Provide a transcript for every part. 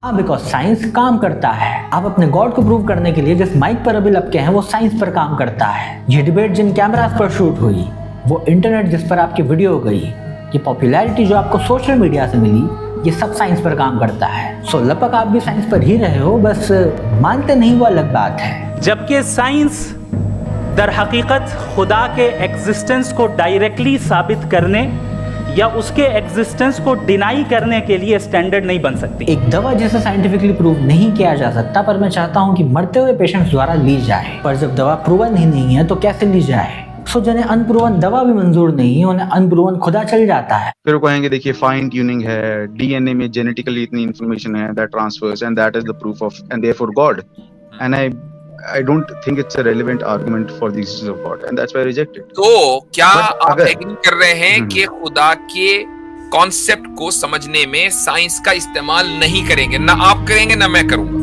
हाँ, because science काम करता है। आप अपने गॉड को प्रूव करने के लिए जिस माइक पर अभी लपके हैं वो साइंस पर काम करता है। ये डिबेट जिन कैमरास पर शूट हुई, वो इंटरनेट जिस पर आपकी वीडियो गई, ये पॉपुलैरिटी जो आपको सोशल मीडिया से मिली, ये सब साइंस पर काम करता है। सो लपक आप भी साइंस पर ही रहे हो, बस मानते नहीं वो अलग बात है। जबकि साइंस दर हकीकत खुदा के एग्जिस्टेंस को डायरेक्टली साबित करने या उसके एग्जिस्टेंस को डिनाई करने के लिए स्टैंडर्ड नहीं बन सकती। एक दवा जिसे साइंटिफिकली प्रूव नहीं किया जा सकता, पर मैं चाहता हूँ कि मरते हुए पेशेंट्स द्वारा ली जाए। पर जब दवा प्रूवन ही नहीं है तो कैसे ली जाए? सो जिन्हें अनप्रूवन दवा भी मंजूर नहीं है, उन्हें अनप्रूवन खुदा चल जाता है। फिर वो कहेंगे देखिए फाइन ट्यूनिंग है, डीएनए में जेनेटिकली इतनी इन्फॉर्मेशन है that transfers and that is the proof of and therefore God. And I don't think it's a relevant argument for the existence of God, and that's why I reject it. तो क्या आप agree कर रहे हैं कि खुदा के concept को समझने में साइंस का इस्तेमाल नहीं करेंगे? ना आप करेंगे ना मैं करूंगा।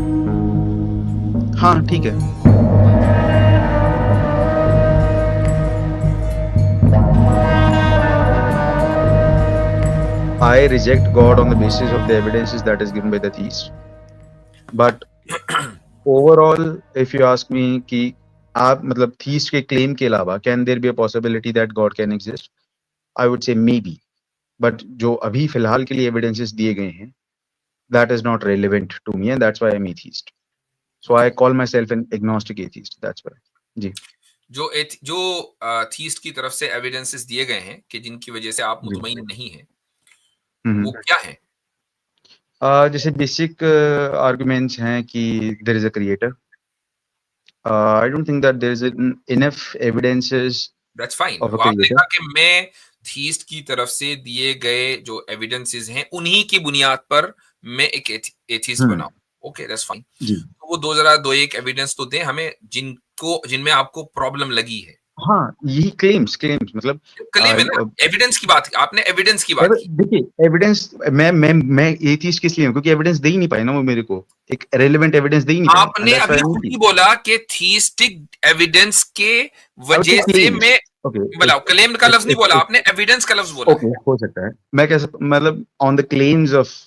हाँ ठीक है। I reject God on the basis of the evidences that is given by the theist. But overall, if you ask me कि आप मतलब theist के claim के अलावा can there be a possibility that God can exist? I would say maybe. But जो अभी फिलहाल के लिए evidences दिए गए हैं, that is not relevant to me, and that's why I'm atheist. So I call myself an agnostic atheist. That's why. जी. जो theist की तरफ से एविडेंसेस दिए गए हैं कि जिनकी वजह से आप मुतमईन नहीं हैं, वो क्या है? जैसे बेसिक आर्गुमेंट्स हैं कि there is a creator. I don't think that there is enough evidences. That's fine. आपने कहा कि मैं थीस्ट की तरफ से दिए गए जो एविडेंसेस हैं उन्हीं की बुनियाद पर मैं एक एथिस्ट बनाऊं। Okay, that's fine. तो वो दो एक एविडेंस तो दें हमें जिनमें आपको प्रॉब्लम लगी है। हाँ, यही क्लेम्स मतलब क्लेम है ना, एविडेंस की बात। आपने एविडेंस की बात की। देखिए एविडेंस मैं एथिस्ट किस लिए हूं? क्योंकि एविडेंस दे ही नहीं पाए ना वो मेरे को, एक रेलेवेंट एविडेंस दे ही नहीं पाए। आपने अभी खुद ही बोला कि थीस्टिक एविडेंस के वजह से मैं बोला, क्लेम का लफ्ज नहीं बोला आपने, एविडेंस का लफ्ज बोला। ओके, हो सकता है। मैं कैसे मतलब on the claims of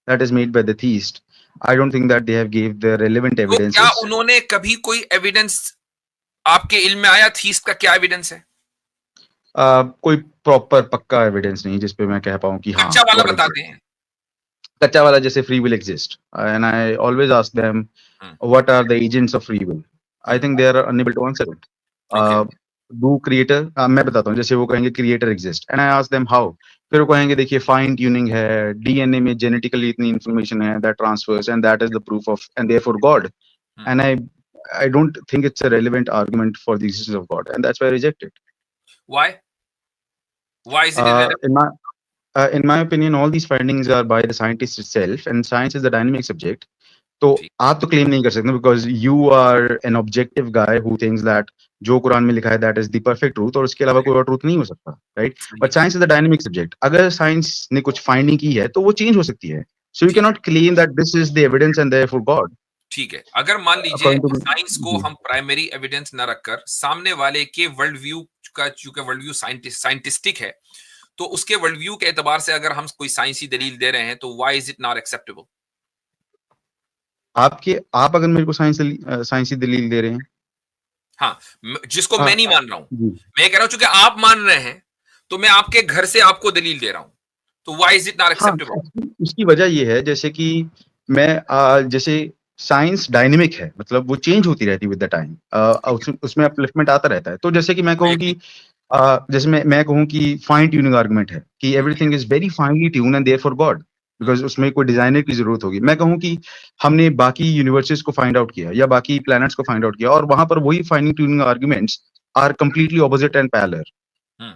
that is made by the theist, I don't think that they have give the relevant evidence. क्या उन्होंने कभी कोई एविडेंस आपके इल्म में आया? थीस्ट का क्या एविडेंस है? कोई प्रॉपर पक्का एविडेंस नहीं जिसपे मैं कह पाऊं कि हाँ। कच्चा वाला बताते हैं। कच्चा वाला जैसे free will exist, and I always ask them what are the agents of free will. I think they are unable to answer it. Do creator, मैं बताता हूँ, जैसे वो कहेंगे creator exist and I ask them how. फिर वो कहेंगे देखिए फाइन ट्यूनिंग है, डीएनए में जेनेटिकली इतनी इन्फॉर्मेशन है that transfers and that is the proof of and therefore God. And I don't think it's a relevant argument for the existence of God, and that's why I reject it. Why? Why is it irrelevant? In my opinion, all these findings are by the scientist itself, and science is a dynamic subject. तो आप तो claim नहीं कर सकते because you are an objective guy who thinks that जो कुरान में लिखा है that is the perfect truth, और उसके अलावा कोई और truth नहीं हो सकता, right? But science is a dynamic subject. अगर science ने कुछ finding की है तो वो change हो सकती है. So you cannot claim that this is the evidence and therefore God. ठीक है, अगर मान लीजिए साइंस को हम प्राइमरी एविडेंस न रखकर सामने वाले के वर्ल्ड व्यू का, चूंकि वर्ल्ड व्यू साइंटिस्टिक है, तो उसके वर्ल्ड व्यू के एतबार से अगर हम कोई साइंसी दलील दे रहे हैं तो why is it not acceptable? आप अगर मेरे को साइंसी दलील दे रहे हैं, हाँ, जिसको मैं नहीं मान रहा हूं, मैं कह रहा हूं चूंकि आप मान रहे हैं तो मैं आपके घर से आपको दलील दे रहा हूं, तो why is it not acceptable? उसकी वजह ये है जैसे कि मैं जैसे साइंस डायनेमिक है, मतलब वो चेंज होती रहती है विद द टाइम, उसमें अपलिफ्टमेंट आता रहता है। तो जैसे कि मैं कहूँ कि जैसे मैं कहूँ कि फाइन ट्यूनिंग आर्गुमेंट है कि everything is very finally tune and therefore God, because उसमें कोई डिजाइनर की जरूरत होगी। मैं कहूँ कि हमने बाकी यूनिवर्सेस को फाइंड आउट किया या बाकी प्लैनेट्स को फाइंड आउट किया और वहां पर वही fine tuning arguments are completely opposite and parallel.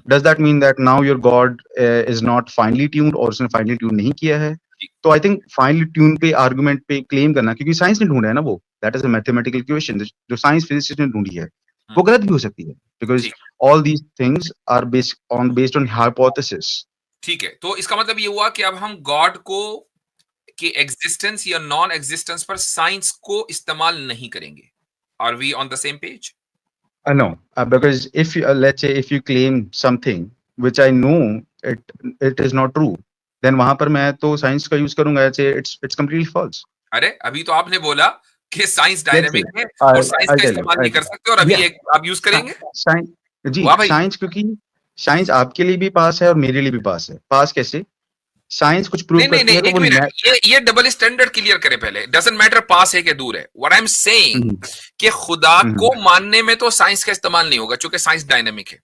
Does that mean that now your God is not finally tuned, और उसने फाइनली ट्यून नहीं किया है? तो आई थिंक फाइनली ट्यून पे आर्गुमेंट पे क्लेम करना, क्योंकि साइंस ने ढूंढा है ना, वो that is a mathematical equation जो साइंस फिजिसिस्ट ने ढूंढी है, वो गलत भी हो सकती है because all these things are based on hypothesis. ठीक है, तो इसका मतलब ये हुआ कि अब हम गॉड को के एग्जिस्टेंस या नॉन एग्जिस्टेंस पर साइंस को इस्तेमाल नहीं करेंगे। Are we on the same page? No, because if you, let's say if you claim something which I know it is not true, then वहां पर मैं तो साइंस का यूज करूंगा, it's completely false. अरे अभी तो आपने बोला कि साइंस Let's डायनेमिक say, है और I'll, साइंस I'll का tell you. इस्तेमाल नहीं कर सकते, और अभी Yeah. एक आप यूज करेंगे। साइंस, जी वाह भाई। साइंस, क्योंकि साइंस आपके लिए भी पास है और मेरे लिए भी पास है। पास कैसे? साइंस कुछ प्रूव नहीं नहीं करती नहीं, है तो एक वो मिनट, ये डबल स्टैंडर्ड क्लियर करें पहले। डजंट मैटर पास है कि दूर है। व्हाट आई एम सेइंग कि खुदा को मानने में तो साइंस का इस्तेमाल नहीं होगा क्योंकि साइंस डायनेमिक है,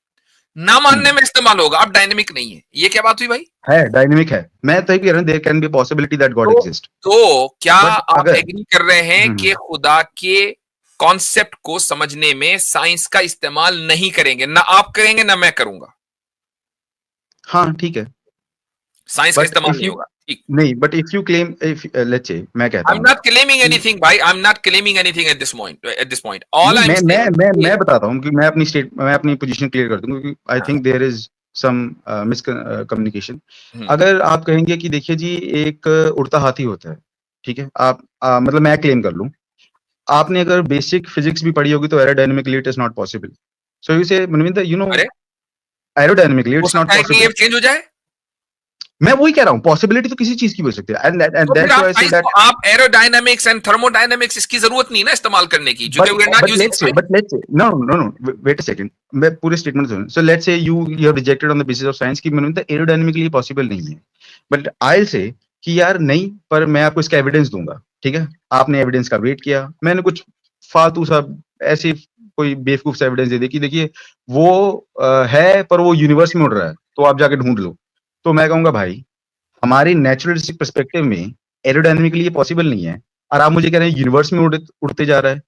ना मानने में इस्तेमाल होगा, अब डायनेमिक नहीं है। ये क्या बात हुई भाई? है, डायनेमिक है। मैं तो कह रहा हूँ there can be possibility that God exist. तो क्या बट आप अगर एग्री कर रहे हैं कि खुदा के कॉन्सेप्ट को समझने में साइंस का इस्तेमाल नहीं करेंगे? ना आप करेंगे ना मैं करूंगा, हाँ ठीक है, साइंस का बट इस्तेमाल इफ नहीं यू होगा। ठीक, नहीं, but if you claim, if let's say मैं कहता आई एम हूँ नॉट क्लेमिंग कि एनीथिंग भाई, I am not claiming anything at this point. All नहीं, आई एम सेइंग, मैं बताता हूँ कि मैं अपनी पोजीशन क्लियर कर दूंगा, क्योंकि I think there is some miscommunication. अगर आप कहेंगे कि देखिए जी एक उड़ता हाथी होता है, ठीक है, आप मतलब मैं क्लेम कर लूं, आपने अगर बेसिक फिजिक्स भी पढ़ी होगी तो aerodynamically it is not possible. So you say Manvinder, you know, अरे एरोडायनेमिकली हो इट्स नॉट सकता है कि ये पॉसिबल। चेंज हो जाए। मैं वही कह रहा हूँ, पॉसिबिलिटी तो किसी चीज की भी हो सकती है, एंड तो फिर दैट्स आप व्हाई आई से साइंस दैट। को, आप एरोडायनामिक्स एंड थर्मोडायनामिक्स इसकी जरूरत नहीं ना इस्तेमाल करने की, क्योंकि we are not using science. but let's say no, wait a second, मैं पूरे स्टेटमेंट सुनो। so let's say you have rejected on the basis of science कि मनविंदर एरोडायनेमिकली पॉसिबल नहीं है, बट आई से कि यार नहीं, पर मैं आपको इसका एविडेंस दूंगा, ठीक है। आपने एविडेंस का वेट किया, मैंने कुछ फालतू सा ऐसी कोई बेवकूफ सा एविडेंस दे दी कि देखिए वो है पर वो यूनिवर्स में उड़ रहा है, तो आप जाके ढूंढ लो। तो मैं कहूंगा भाई हमारी नेचुरलिस्टिक पर्सपेक्टिव में एरोडायनेमिकली ये पॉसिबल नहीं है, और आप मुझे कह रहे हैं यूनिवर्स में उड़ते जा रहा है,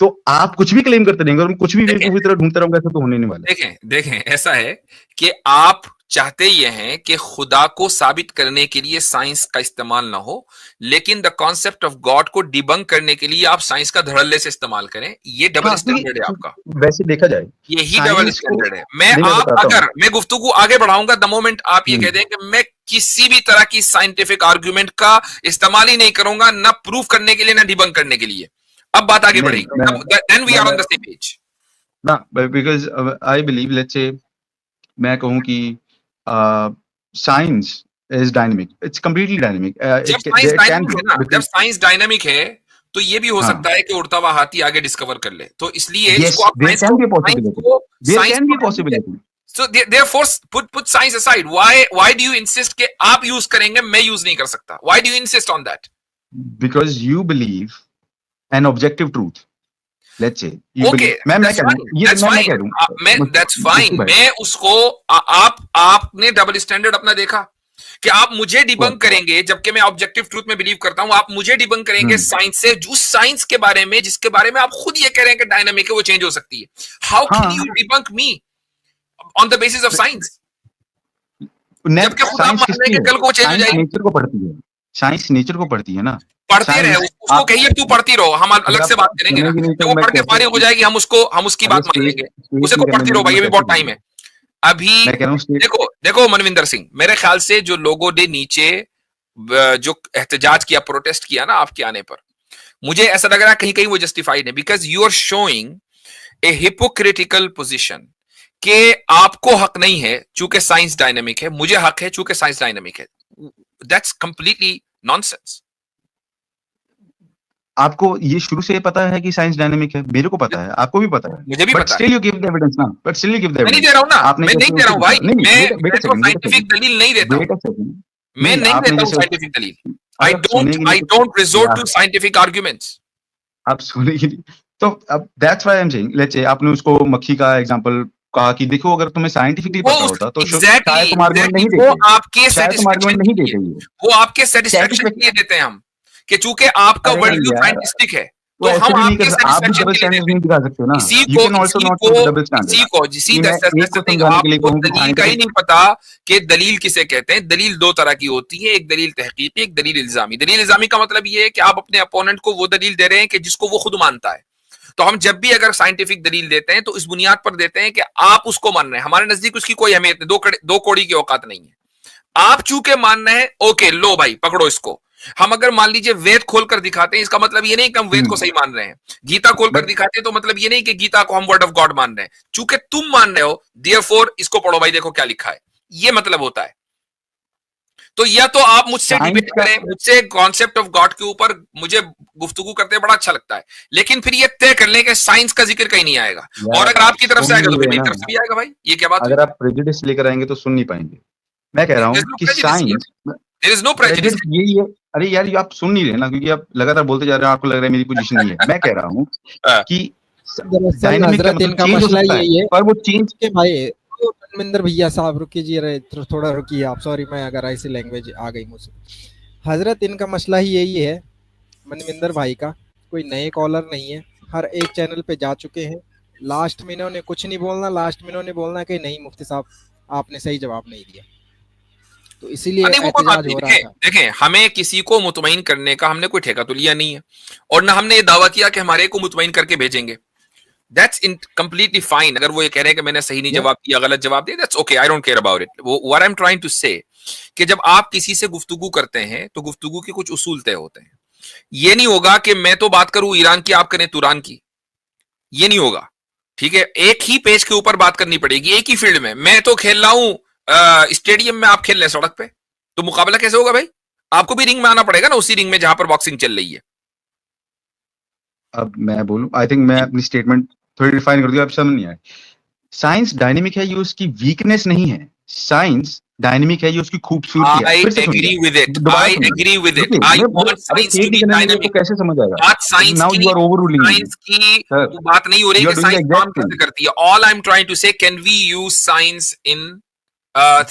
तो आप कुछ भी क्लेम करते रहेंगे और मैं कुछ भी देखें बेवकूफी तरह ढूंढता रहूंगा, ऐसा तो होने नहीं वाला। देखें ऐसा है कि आप चाहते ये हैं कि खुदा को साबित करने के लिए साइंस का इस्तेमाल ना हो, लेकिन द कॉन्सेप्ट ऑफ गॉड को डिबंक करने के लिए आप साइंस का धड़ल्ले से इस्तेमाल करें। ये डबल हाँ, स्टैंडर्ड है आपका, वैसे देखा जाए यही डबल साइंस को, स्टैंडर्ड है। नहीं, मैं बताता हूँ। अगर मैं गुफ्तगू आगे बढ़ाऊंगा द मोमेंट आप ये कह दें कि मैं किसी भी तरह की साइंटिफिक आर्ग्यूमेंट का इस्तेमाल ही नहीं करूंगा, ना प्रूफ करने के लिए ना डिबंक करने के लिए, अब बात आगे बढ़ेगी, then we are on the same page ना, because I believe, let's say मैं कहूं कि science is dynamic, it's completely dynamic. जब साइंस डायनेमिक है ना, जब साइंस डायनेमिक है तो ये भी हो सकता है कि उड़ता हुआ हाथी आगे डिस्कवर कर ले, तो इसलिए इसको आप there can be possibility. So therefore put science aside. Why do you insist कि आप यूज करेंगे मैं यूज नहीं कर सकता? Why do you insist on that? Because you believe an objective truth. Let's say you Okay, believe, that's fine. मैं उसको आपने डबल स्टैंडर्ड अपना देखा कि आप मुझे डिबंक करेंगे, जबकि मैं ऑब्जेक्टिव ट्रूथ में बिलीव करता हूं, आप मुझे डिबंक करेंगे साइंस से, जो साइंस के बारे में जिसके बारे में आप खुद ये कह रहे हैं कि डायनामिक है, वो चेंज हो सकती है। How can you debunk me on the basis of science? जबकि खुद आप मान रहे हैं कि कल को चेंज हो जाएगी। नेचर को पढ़ती है, साइंस नेचर को पढ़ती है ना, पढ़ते रहे, उसको कहिए तू पढ़ती रहो, हम अलग से बात करेंगे ना, वो पढ़ के फारिग हो जाएगी, हम उसकी बात मान लेंगे, उसे को पढ़ती रहो भाई, अभी बहुत टाइम है। अभी देखो मनविंदर सिंह, मेरे ख्याल से जो लोगों ने नीचे जो एहतजाज किया, प्रोटेस्ट किया ना आपके आने पर, मुझे ऐसा लग रहा है कहीं कहीं वो जस्टिफाइड है, because you are showing a hypocritical position कि आपको हक नहीं है चूंकि साइंस डायनामिक है, मुझे हक है चूंकि साइंस डायनामिक है। That's completely nonsense. आपको ये शुरू से पता है कि साइंस डायनामिक है, मेरे को पता है, आपको भी पता है, मुझे भी पता है। Still you give the evidence ना, but still you give the evidence. मैं नहीं दे रहा हूं ना, मैं नहीं दे रहा हूं भाई, मैं साइंटिफिक दलील नहीं देता हूं, मैं नहीं देता हूं साइंटिफिक दलील। I don't resort to scientific arguments. आप सुनेंगे नहीं, तो अब that's why I am saying, let's say आपने उसको मक्खी का एग्जांपल कहा कि देखो अगर तुम्हें साइंटिफिकली पता होता तो शायद तुम आर्गुमेंट नहीं देते, वो आपके सेटिस्फैक्शन नहीं देते, वो आपके सेटिस्फैक्शन के लिए देते हैं हम, कि चूंकि आपका वर्ल्ड व्यू साइंटिफिक है तो हम आपके सेटिस्फैक्शन के लिए नहीं दिखा सकते ना। आपको दलील का ही नहीं पता कि दलील किसे कहते हैं। दलील दो तरह की होती है, एक दलील तहकीकी, एक दलील इल्जामी। दलील इल्जामी का मतलब ये है कि आप अपने अपोनेंट को वो दलील दे रहे हैं कि जिसको वो खुद मानता है। तो हम जब भी अगर साइंटिफिक दलील देते हैं तो इस बुनियाद पर देते हैं कि आप उसको मान रहे हैं, हमारे नजदीक उसकी कोई अहमियत नहीं, दो कौड़ी की औकात नहीं है। आप चूंकि मान रहे हैं, ओके लो भाई पकड़ो इसको। हम अगर मान लीजिए वेद खोलकर दिखाते हैं, इसका मतलब ये नहीं कि हम वेद को सही मान रहे हैं। गीता खोलकर दिखाते हैं तो मतलब ये नहीं कि गीता को हम वर्ड ऑफ गॉड मान रहे हैं। चूंकि तुम मान रहे हो, देयरफॉर इसको पढ़ो भाई, देखो क्या लिखा है, ये मतलब होता है। तो या तो आप मुझसे Science डिबेट का- करें, मुझसे कॉन्सेप्ट ऑफ गॉड के ऊपर मुझे गुफ्तगू करते बड़ा अच्छा लगता है, लेकिन फिर ये तय कर लें कि साइंस का जिक्र कहीं नहीं आएगा, यार, और अगर आपकी तरफ से सुन आएगा तो नहीं फिर रहे मेरी ना। तरफ से भी आएगा भाई। ये क्या बात हुई? अगर आप प्रेजुडिस लेकर आएंगे तो सुन नहीं पाएंगे। मैं कह रहा हूँ कि science there is no prejudice. यही है। अरे यार, ये आप सुन नहीं रहे ना, क्योंकि आप लगातार बोलते जा रहे हो, आपको लग रहा है मेरी पोजीशन नहीं है। मैं कह रहा हूँ कि दरअसल डायनामिक का हजरत मतलब इनका चेंज हो मसला सकता यही है, है पर वो चेंज कि भाई तो मनविंदर भैया साहब रुकिए जी, अरे थोड़ा रुकिए आप, सॉरी मैं अगर ऐसी लैंग्वेज आ गई मुझसे। हजरत इनका मसला ही यही है मनविंदर भाई का, कोई नए कॉलर नहीं है, हर एक चैनल पे जा चुके हैं, लास्ट में इन्होंने कुछ नहीं बोलना, लास्ट में इन्होंने बोलना कि नहीं मुफ्ती साहब आपने सही जवाब नहीं दिया, तो इसीलिए नहीं वो कोई बात एहतजाज नहीं। हो रहा देखें था। देखें, हमें किसी को मुतमईन करने का हमने कोई ठेका तो लिया नहीं है, और ना हमने ये दावा किया कि हमारे को मुतमईन करके भेजेंगे। That's in completely fine. अगर वो ये कह रहे हैं कि मैंने सही नहीं जवाब दिया, गलत जवाब दिया, that's okay, I don't care about it. What I am trying to say कि जब आप किसी से गुफ्तगू करते हैं तो गुफ्तगू के कुछ उसूल तय होते हैं। ये नहीं होगा कि मैं तो बात करूं ईरान की, आप करें तुरान की, ये नहीं होगा। ठीक है, एक ही पेज के ऊपर बात करनी पड़ेगी, एक ही फील्ड में। मैं तो खेल रहा हूं स्टेडियम में, आप खेल रहे हैं सड़क पे, तो मुकाबला कैसे होगा भाई? आपको भी रिंग में आना पड़ेगा ना, उसी रिंग में जहां पर बॉक्सिंग चल रही है। अब मैं बोलूं, आई थिंक मैं अपनी स्टेटमेंट थोड़ी डिफाइन कर दूं, आप समझ नहीं आए। साइंस डायनेमिक है, ये उसकी वीकनेस नहीं है। साइंस डायनेमिक है, ये उसकी खूबसूरती है। I फिर से agree सुनिए, with it. दोबारा I सुनिए। agree with it. रुकिए, I मैं- want अरे science एक to be ही करने में dynamic. तो कैसे समझ आएगा? बात science now you are overruling me. Science की Sir, तो बात नहीं हो रही you कि are doing the science exact काम कैसे thing. करती है। All I am trying to say, can we use science in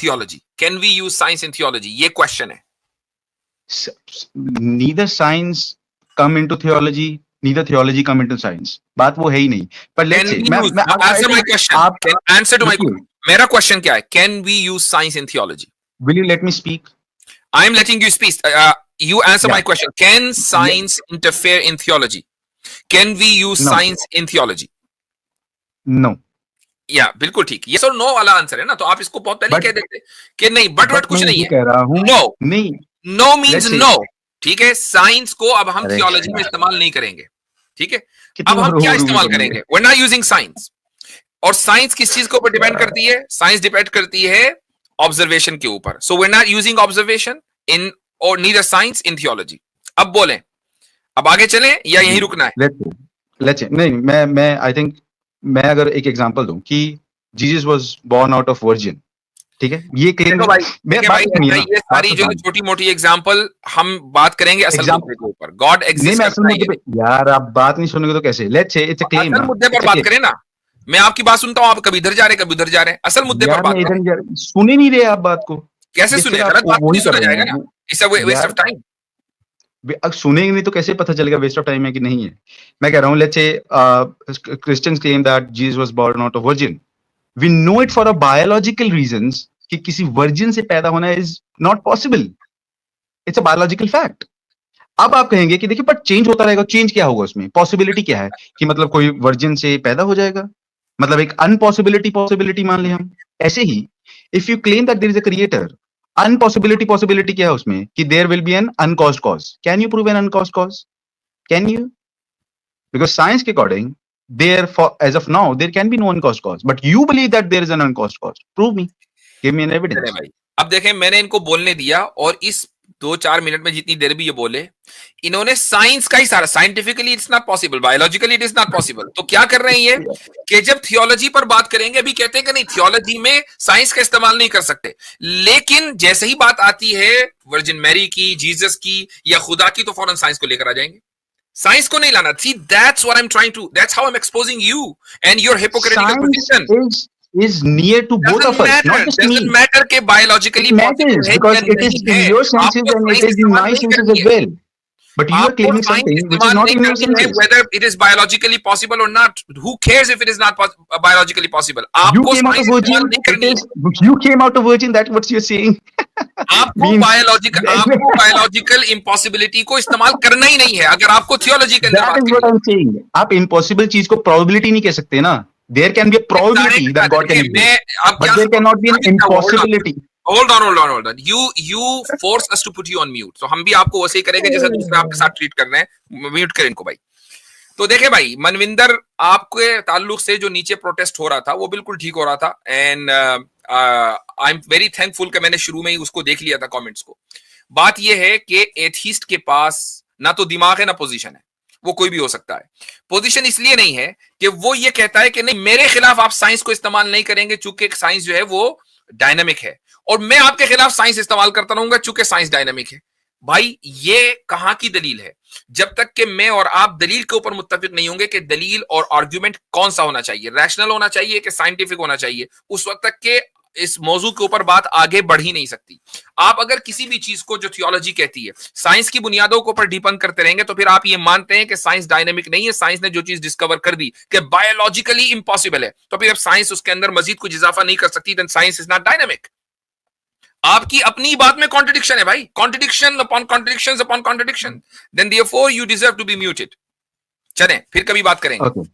theology? Can we use science in theology? ये क्वेश्चन है। neither science come into theology, neither theology come into science. बात वो है ही नहीं। पर Can let's say, we use, answer my question. आप Answer to my रुकिए, question. मेरा क्वेश्चन क्या है? Can we use science in theology? will you let me speak? I am letting you speak. You answer my Yeah. question. Can science interfere in theology? Can we use No. science in theology? No. या बिल्कुल ठीक, ये sir no वाला answer है ना, तो आप इसको बहुत पहले But- कह देते कि नहीं, बट कुछ मैं नहीं ये है। कह रहा हूँ, नो नहीं, no means Let's say- no. ठीक है, साइंस को अब हम अरे थियोलॉजी में यार। इस्तेमाल नहीं करेंगे। ठीक है, कितनी अब हम बार क्या overrule इस्तेमाल करेंगे? करेंगे? We are not using science. और साइंस किस चीज के ऊपर डिपेंड करती है? साइंस डिपेंड करती है ऑब्जर्वेशन के ऊपर। So we are not using observation in और नीदर साइंस इन थियोलॉजी। अब बोलें, अब आगे चलें या यहीं रुकना है? Let's say, नहीं, मैं आई थिंक, मैं अगर एक एग्जांपल दूं कि Jesus was born out of virgin, ठीक है, ये क्लेम देखो भाई, मैं देखिए बात भाई, सुनिए ना, ये सारी बात जो सुनिए। छोटी मोटी एग्जांपल हम बात करेंगे असल Example- मुद्दे के ऊपर। गॉड नहीं, एग्जिस्ट मैं असल करता मुद्दे है। पे, यार आप बात नहीं सुनोगे तो कैसे? Let's say it's a claim असल ना, मुद्दे पर बात करें ना। मैं आपकी बात सुनता हूं, आप कभी इधर जा रहे हैं, कभी उधर जा रहे हैं। असल मुद्दे पर यार बात मैं करें। इधर सुन ही नहीं रहे आप बात को। कैसे जिस सुने? तरह गलत आप बात वही नहीं सुना कर रहे जाएगा हैं। ना। इट्स अ वेस्ट यार, ऑफ टाइम। अब सुनेंगे नहीं तो कैसे पता चलेगा वेस्ट ऑफ टाइम है कि नहीं है? मैं कह रहा हूँ, let's say Christians claim that Jesus was born out of virgin. We know it for a biological reasons कि किसी वर्जिन से पैदा होना is not possible. It's a biological fact. अब आप कहेंगे कि देखिए पर चेंज होता रहेगा, चेंज क्या होगा उसमें? पॉसिबिलिटी क्या है कि मतलब कोई वर्जिन से पैदा हो जाएगा, मतलब एक पॉसिबिलिटी मान ले हम। ऐसे ही if you claim that there is a creator, possibility क्या है उसमें कि there will be an uncaused cause. Can you prove an uncaused cause? Can you? Because science के according there for age of now there can be no uncaused cause, but you believe that there is an uncaused cause. Prove me, give me an चले evidence. भाई, अब देखें, मैंने इनको बोलने दिया और इस 2-4 मिनट में जितनी देर भी ये बोले, इन्होंने साइंस का ही सारा, scientifically it's not possible, biologically it is not possible. तो क्या कर रहे हैं ये कि जब थियोलॉजी पर बात करेंगे, अभी कहते हैं कि नहीं थियोलॉजी में साइंस का इस्तेमाल नहीं कर सकते, लेकिन जैसे ही बात आती है वर्जिन मैरी की, जीसस की या खुदा की, तो फौरन साइंस को लेकर आ जाएंगे। साइंस को नहीं लाना। See that's what I am trying to, that's how I am exposing you and your hypocritical position. is near to both of us, not just me. Doesn't matter के biologically It matters because it is in your senses and it is in my senses as well. But you are claiming something which is not in your senses. Whether it is biologically possible or not, who cares if it is not biologically possible? You came out of virgin. You came out of virgin. That's what you're saying. आपको biological impossibility को इस्तेमाल करना ही नहीं है अगर आपको theology के अंदर बात करनी है। That is what I'm saying. आप impossible चीज को probability नहीं कह सकते ना. There can be a probability that God can exist, but there cannot be an impossibility. Hold on. You force us to put you on mute. So हम भी आपको वैसे ही करेंगे जैसे दूसरे आपके साथ ट्रीट कर रहे हैं। म्यूट करें इनको भाई। तो देखे भाई, मनविंदर आपके ताल्लुक से जो नीचे प्रोटेस्ट हो रहा था वो बिल्कुल ठीक हो रहा था, and I am very thankful कि मैंने शुरू में ही उसको देख लिया था कमेंट्स को। बात यह है कि एथिस्ट के पास ना तो दिमाग है ना पोजीशन है, वो कोई भी हो सकता है। पोजीशन इसलिए नहीं है कि वो ये कहता है कि नहीं मेरे खिलाफ आप साइंस को इस्तेमाल नहीं करेंगे चूंकि साइंस जो है वो डायनामिक है, और मैं आपके खिलाफ साइंस इस्तेमाल करता रहूंगा चूंकि साइंस डायनामिक है। भाई ये कहां की दलील है? जब तक कि मैं और आप दलील के ऊपर मुत्तफिक नहीं होंगे कि दलील और आर्गुमेंट कौन सा होना चाहिए, रैशनल होना चाहिए कि साइंटिफिक होना चाहिए, उस वक्त तक के इस मौजू के ऊपर बात आगे बढ़ ही नहीं सकती। आप अगर किसी भी चीज को जो थियोलॉजी कहती है साइंस की बुनियादों के ऊपर डिबंक करते रहेंगे तो फिर आप ये मानते हैं कि साइंस डायनामिक नहीं है, साइंस ने जो चीज डिस्कवर कर दी कि बायोलॉजिकली इम्पॉसिबल है, तो फिर अब साइंस उसके अंदर मजीद कुछ इजाफा नहीं कर सकती, then science is not dynamic. आपकी अपनी बात में कॉन्ट्रडिक्शन है भाई, contradiction upon contradiction upon contradiction, then therefore you deserve to be muted. चलें फिर कभी बात करेंगे। ओके।